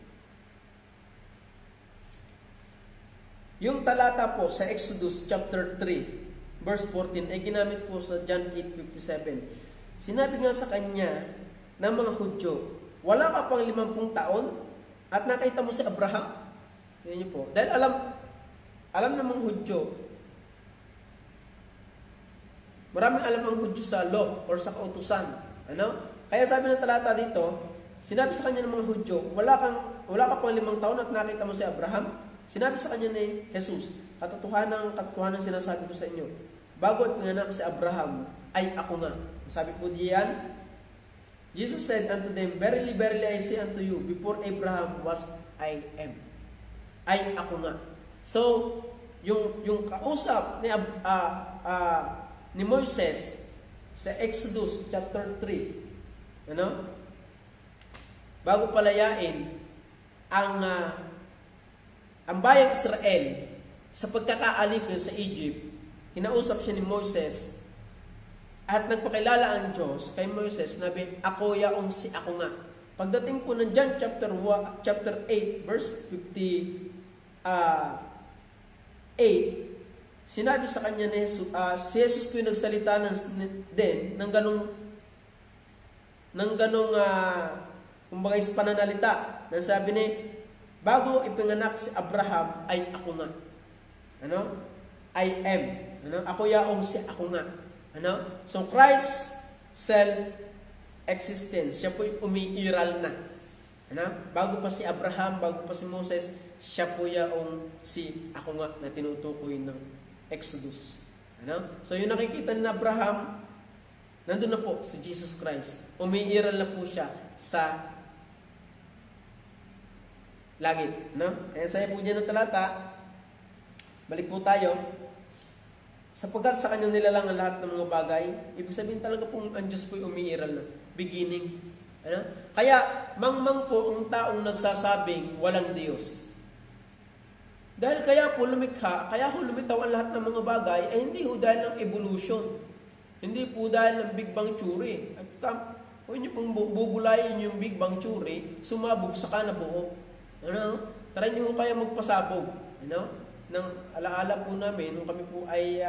Yung talata po sa Exodus chapter 3, verse 14 ay ginamit po sa John 8:57. Sinabi nga sa kanya ng mga Hudyo, wala ka pang 50 taon at nakita mo si Abraham? Yan niyo po. Dahil alam ng mga Hudyo, maraming alam ang Hudyo sa law or sa kautusan. Ano? Kaya sabi ng talata dito, sinabi sa kanya ng mga Hudyo, wala ka pang 5 taon at nakita mo si Abraham? Sinabi sa kanya ni Jesus, katotohanan sinasabi ko sa inyo, bago at pinganak si Abraham, ay ako nga. Sabi po diyan, Jesus said unto them, verily, verily, I say unto you, before Abraham was, I am. Ay ako nga. So, yung kausap ni Moises sa Exodus chapter 3, bago palayain ang bayang Israel sa pagkakaalipin sa Egypt, kinausap siya ni Moises at nagpakilala ang Diyos kay Moises, nabi, ako yaong si ako nga. Pagdating po ng John chapter 8 verse 58, sinabi sa kanya ni Jesus, si Jesus po yung nagsalita din ng ganong kumbaga pananalita, na sabi ni, bago ipinganak si Abraham, ay ako nga. I am. Ako yaong si ako nga. So Christ self-existence, siya po yung umiiral na. Bago pa si Abraham, bago pa si Moses, siya po yaong si ako nga na tinutukoy ng Exodus. So yung nakikita ni Abraham, nandun na po si Jesus Christ. Umiiral na po siya sa langit. Kaya saya po dyan ng talata, balik po tayo, sapagkat sa kanya nilalang ang lahat ng mga bagay, ibig sabihin talaga po ang Diyos po yung umiiral na. Beginning. Kaya, mangmang po ang taong nagsasabing walang Diyos. Dahil kaya po lumikha, kaya ho lumitaw ang lahat ng mga bagay, ay hindi ho dahil ng evolution. Hindi po dahil ng Big Bang Theory. At kung nyo pong bubulayin yung Big Bang Theory, sumabog sa kanabuo. Try nyo ho kaya magpasabog. Nang alaala po namin, nung kami po ay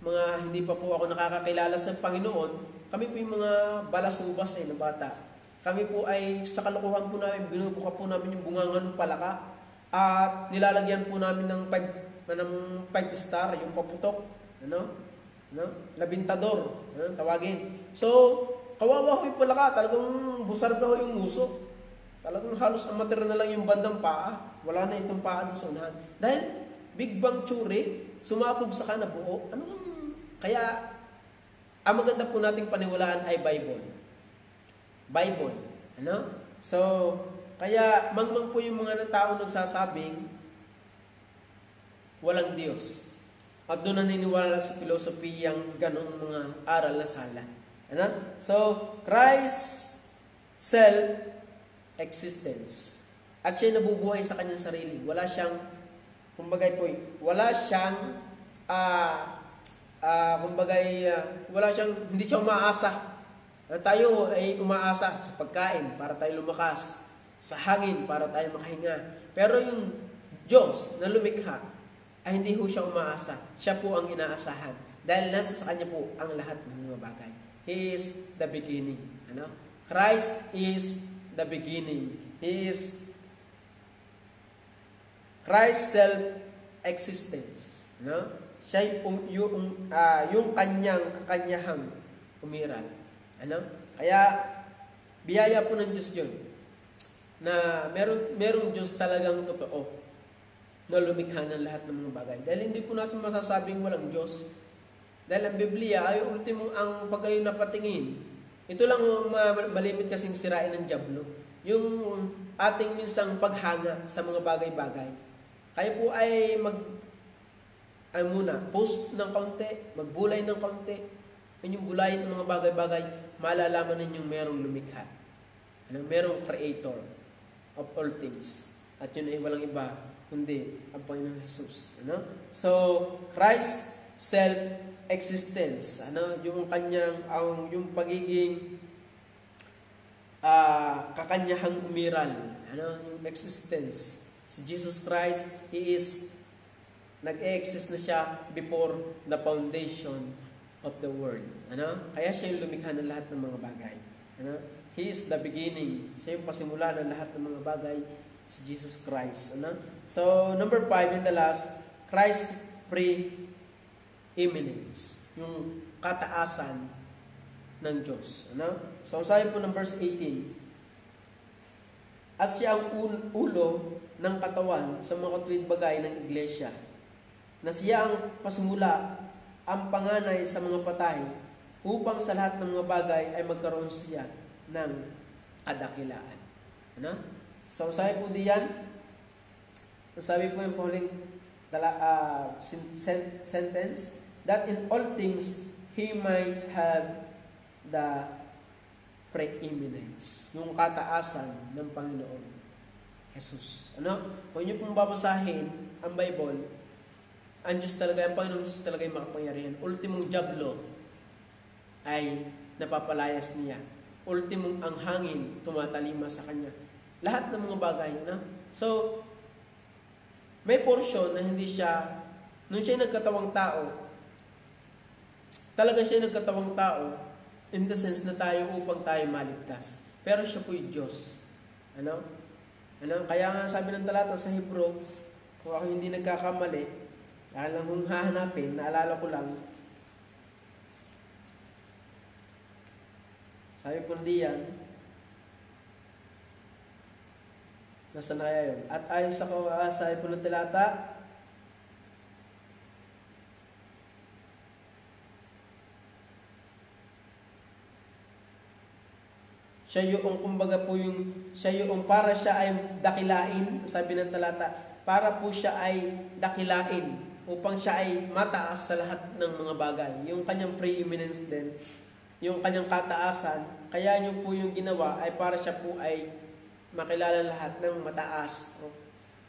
mga hindi pa po ako nakakakilala sa Panginoon, kami po yung mga balasubas na bata. Kami po ay sa kalokohan po namin, binubuka po namin yung bungangan ng palaka at nilalagyan po namin ng 5 star, yung paputok, labintador, tawagin. So, kawawa ko yung palaka, talagang busarga ko yung muso. Talagang halos amateur na lang yung bandang paa. Wala na itong paa doon sa unahan. Dahil Big Bang Theory, sumabog sa kanabuo. Kaya, ang maganda po nating paniwalaan ay Bible. So, kaya mangmang po yung mga tao nagsasabing walang Diyos. At doon naniniwala sa filosofiyang ganong mga aral na sala. So, Christ self-existence. At siya nabubuhay sa kanyang sarili. Wala siyang, hindi siya umaasa. Tayo ay umaasa sa pagkain para tayo lumakas, sa hangin para tayo makahinga. Pero yung Diyos na lumikha, ay hindi ho siya umaasa. Siya po ang inaasahan. Dahil nasa sa kanya po ang lahat ng mga bagay. He is the beginning. Christ is the beginning. He is Christ self-existence. Siya yung kanyahang umiral. Kaya, biyaya po ng Diyos yun, na merong Diyos talagang totoo, na lumikha ng lahat ng mga bagay. Dahil hindi po natin masasabing walang Diyos. Dahil ang Biblia ay ultimo ang pagkayo napatingin. Ito lang malimit kasing sirain ng dyablo. Yung ating minsang paghanga sa mga bagay-bagay. Kayo po ay post ng kaunti, magbulay ng kaunti. Inyong bulayin ng mga bagay-bagay, malalaman ninyong merong lumikha. Merong creator. of all things. At yun ay walang iba kundi ang Panginoong Jesus. Ano? So, Christ self-existence. Ano? Yung kanyang, yung pagiging kakanyahang umiral. Ano? Yung existence. Si Jesus Christ, He is nag-exist na siya before the foundation of the world. Ano? Kaya siya yung lumikha ng lahat ng mga bagay. Ano? He is the beginning. Siya yung pasimula ng lahat ng mga bagay, si Jesus Christ. Ano? So, number 5 in the last, Christ pre-eminence. Yung kataasan ng Diyos. Ano? So, sabi po ng verse 18, at siya ang ulo ng katawan sa mga katuwid bagay ng iglesia, na siya ang pasimula, ang panganay sa mga patay, upang sa lahat ng mga bagay ay magkaroon siya ng kadakilaan. Ano? So, sabi po diyan, sabi po yung huling sentence, that in all things, He might have the preeminence. Yung kataasan ng Panginoon Jesus. Ano? Kung nyo pong babasahin ang Bible, ang Diyos talaga, ang Panginoon Jesus talaga yung makapangyarihan. Ultimong jablo ay napapalayas niya. Ultimong ang hangin tumatalima sa Kanya. Lahat ng mga bagay. No? So, may portion na hindi siya, nung siya nagkatawang tao, talaga siya nagkatawang tao, in the sense na tayo upang tayo maligtas. Pero siya po'y Diyos. Ano? Kaya nga sabi ng talata sa Hebrew, kung ako hindi nagkakamali, dahil lang kung hahanapin, naalala ko lang, sabi po diyan, nasa na kaya yun? At ayon sa sabi po ng talata, siya yung, kumbaga po siya yung para siya ay dakilain, sabi ng talata, para po siya ay dakilain, upang siya ay mataas sa lahat ng mga bagay. Yung kanyang preeminence din, yung kanyang kataasan, kaya nyo po yung ginawa ay para siya po ay makilala lahat ng mataas.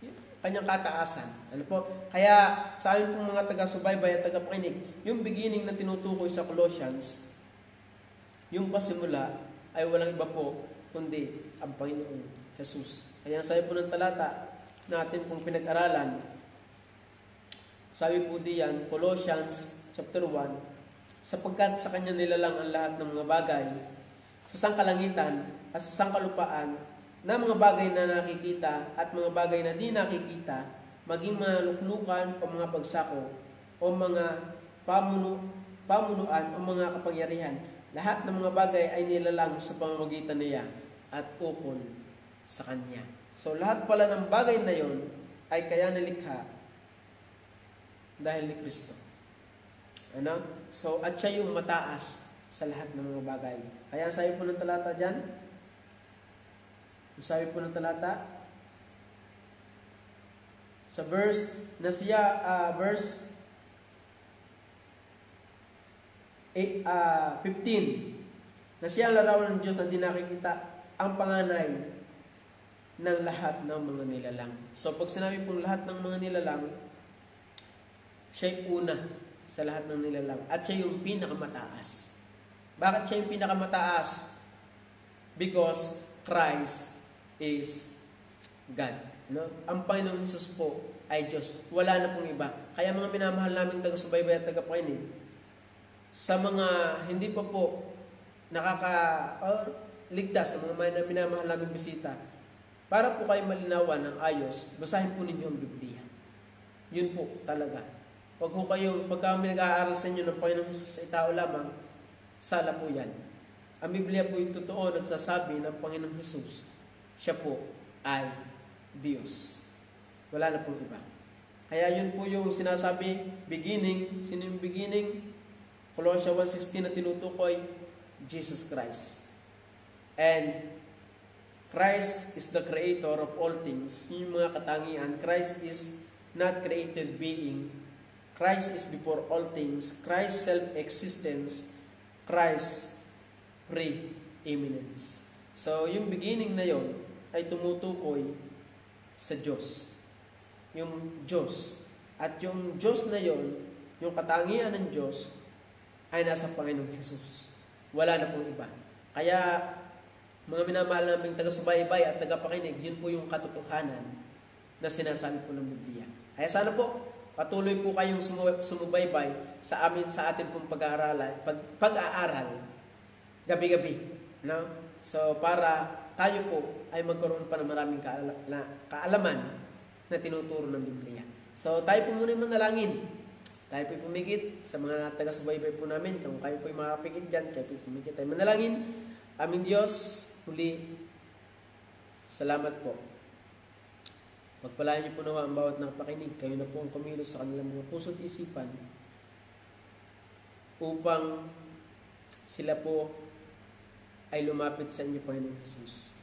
Yung kanyang kataasan. Ano po? Kaya sa amin pong mga taga-subaybay at taga-pakinig, yung beginning na tinutukoy sa Colossians, yung pasimula ay walang iba po kundi ang Panginoong Jesus. Kaya sabi po ng talata natin pong pinag-aralan, sabi po diyan, Colossians chapter 1, sapagkat sa Kanya nilalang ang lahat ng mga bagay sa sangkalangitan at sa sangkalupaan, na mga bagay na nakikita at mga bagay na di nakikita, maging mga luklukan o mga pagsako o mga pamunuan o mga kapangyarihan. Lahat ng mga bagay ay nilalang sa pamamagitan niya at ukol sa Kanya. So lahat pala ng bagay na yon ay kaya nalikha dahil ni Kristo. Ano? So, at siya yung mataas sa lahat ng mga bagay. Kaya sabi po ng talata dyan, sabi po ng talata, sa verse 15, na siya ang larawan ng Diyos na di nakikita, ang panganay ng lahat ng mga nilalang. So, pag sinabi pong lahat ng mga nilalang, siya yung una sa lahat ng nilalang. At siya yung pinakamataas. Bakit siya yung pinakamataas? Because Christ is God. No? Ang Panginoong Jesus po ay Diyos. Wala na pong iba. Kaya mga minamahal naming taga-subaybay at taga-pakinig, sa mga hindi pa po ligtas, sa mga minamahal naming bisita, para po kayo malinawan ng ayos, basahin po ninyo ang Biblia. Yun po talaga. Pag kami nag-aaral sa inyo ng Panginoong Jesus ay tao lamang, sala po yan. Ang Biblia po yung totoo nagsasabi ng Panginoong Jesus, siya po ay Diyos. Wala na pong iba. Kaya yun po yung sinasabi, beginning, sino yung beginning? Colossians 1:16 na tinutukoy, Jesus Christ. And Christ is the creator of all things. Yun yung mga katangian. Christ is not created being. Christ is before all things. Christ self-existence. Christ pre-eminence. So, yung beginning na yon ay tumutukoy sa Diyos. Yung Diyos. At yung Diyos na yon, yung katangian ng Diyos, ay nasa Panginoong Jesus. Wala na pong iba. Kaya, mga minamahal naming taga-subaybay at taga-pakinig, yun po yung katotohanan na sinasabi po ng Biblia. Kaya sana po, patuloy po kayong sumubaybay sa atin pong pag-aaral gabi-gabi. No? So, para tayo po ay magkaroon pa ng maraming kaalaman na tinuturo ng Biblia. So, tayo po muna yung manalangin. Tayo po pumikit sa mga taga-subaybay po namin. Kung kayo po yung makapikit dyan, kayo po pumikit. Tayo manalangin. Aming Diyos, huli, salamat po. Pagpalain niyo po nawa ang bawat nakapakinig. Kayo na po ang kumilos sa kanilang mga puso't isipan upang sila po ay lumapit sa inyo, Panginoon Jesus.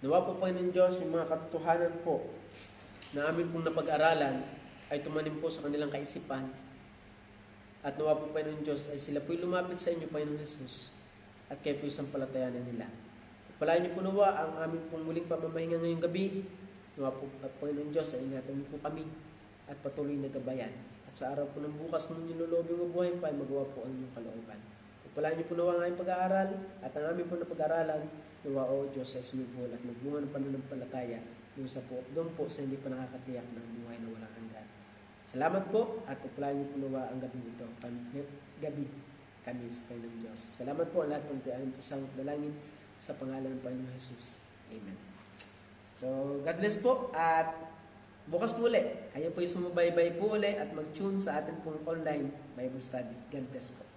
Nawa po, Panginoon Diyos, yung mga katotohanan po na amin pong napag-aralan ay tumanim po sa kanilang kaisipan. At nawa po, Panginoon Diyos, ay sila po'y lumapit sa inyo, Panginoon Jesus, at kayo po'y sampalatayanan nila. Pagpalain niyo po nawa ang aming pong muling pamamahinga ngayong gabi. Nawa po, Panginoon Diyos, ay ingatan niyo po kami at patuloy na gabayan. At sa araw po ng bukas ng inyong lulobing mabuhay pa, ay magawa po ang inyong kalooban. Pagpalain niyo po nawa ang aming pag-aaral at ang aming pong napag-aaralan. Nawa, O Diyos, ay sumibol at magbunga ng pananampalataya doon po sa hindi pa nakakatiyak ng buhay na walang hanggan. Salamat po at pagpalain niyo po nawa ang gabi ito. Gabi kami sa Panginoong Diyos. Salamat po ang lahat ng tiyayang pusang dalangin sa pangalan ng Panginoong Jesus. Amen. So, God bless po at bukas po ulit. Kayo po yung sumubaybay po ulit at mag-tune sa atin pong online Bible study. God bless po.